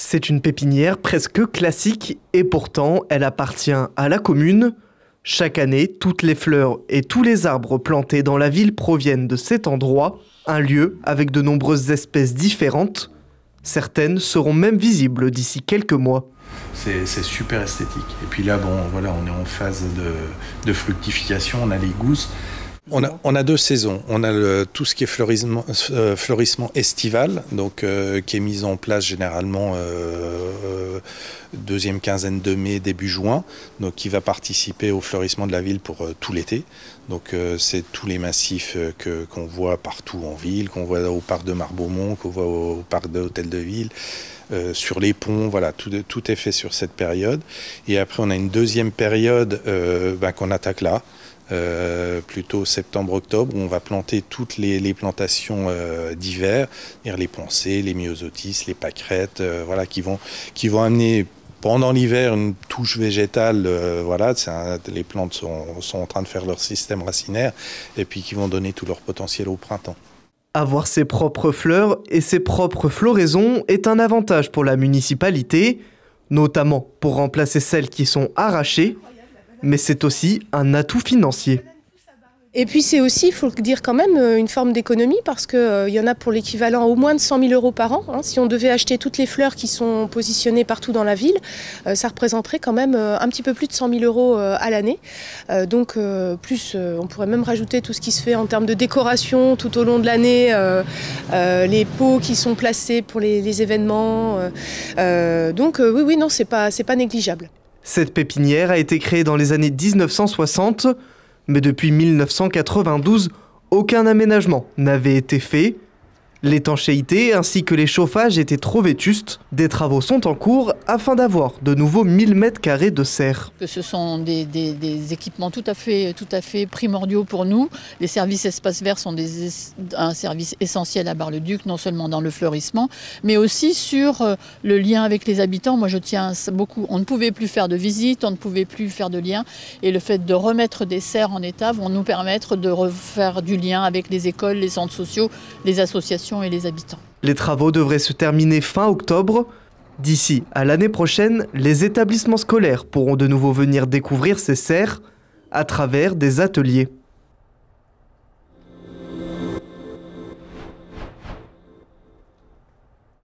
C'est une pépinière presque classique et pourtant elle appartient à la commune. Chaque année, toutes les fleurs et tous les arbres plantés dans la ville proviennent de cet endroit, un lieu avec de nombreuses espèces différentes. Certaines seront même visibles d'ici quelques mois. C'est super esthétique. Et puis là, bon, voilà, on est en phase de fructification, on a les gousses. On a deux saisons. On a tout ce qui est fleurissement estival, donc qui est mis en place généralement deuxième quinzaine de mai, début juin, donc qui va participer au fleurissement de la ville pour tout l'été. Donc c'est tous les massifs qu'on voit partout en ville, qu'on voit au parc de Marbeaumont, qu'on voit au parc de l'Hôtel de Ville. Sur les ponts, voilà, tout est fait sur cette période. Et après, on a une deuxième période qu'on attaque là, plutôt septembre-octobre, où on va planter toutes les plantations d'hiver, les poncés, les myosotis, les pâquerettes, voilà, qui vont amener pendant l'hiver une touche végétale. Voilà, les plantes sont en train de faire leur système racinaire et puis qui vont donner tout leur potentiel au printemps. Avoir ses propres fleurs et ses propres floraisons est un avantage pour la municipalité, notamment pour remplacer celles qui sont arrachées, mais c'est aussi un atout financier. Et puis c'est aussi, il faut le dire quand même, une forme d'économie parce qu'il y en a pour l'équivalent au moins de 100 000 € par an. Si on devait acheter toutes les fleurs qui sont positionnées partout dans la ville, ça représenterait quand même un petit peu plus de 100 000 € à l'année. Donc plus, on pourrait même rajouter tout ce qui se fait en termes de décoration tout au long de l'année, les pots qui sont placés pour les événements. Donc oui, non, c'est pas négligeable. Cette pépinière a été créée dans les années 1960, mais depuis 1992, aucun aménagement n'avait été fait. L'étanchéité ainsi que les chauffages étaient trop vétustes. Des travaux sont en cours afin d'avoir de nouveaux 1000 m² de serre. Ce sont des équipements tout à fait primordiaux pour nous. Les services espaces verts sont un service essentiel à Bar-le-Duc, non seulement dans le fleurissement, mais aussi sur le lien avec les habitants. Moi, je tiens beaucoup. On ne pouvait plus faire de visites, on ne pouvait plus faire de liens. Et le fait de remettre des serres en état vont nous permettre de refaire du lien avec les écoles, les centres sociaux, les associations et les habitants. Les travaux devraient se terminer fin octobre. D'ici à l'année prochaine, les établissements scolaires pourront de nouveau venir découvrir ces serres à travers des ateliers.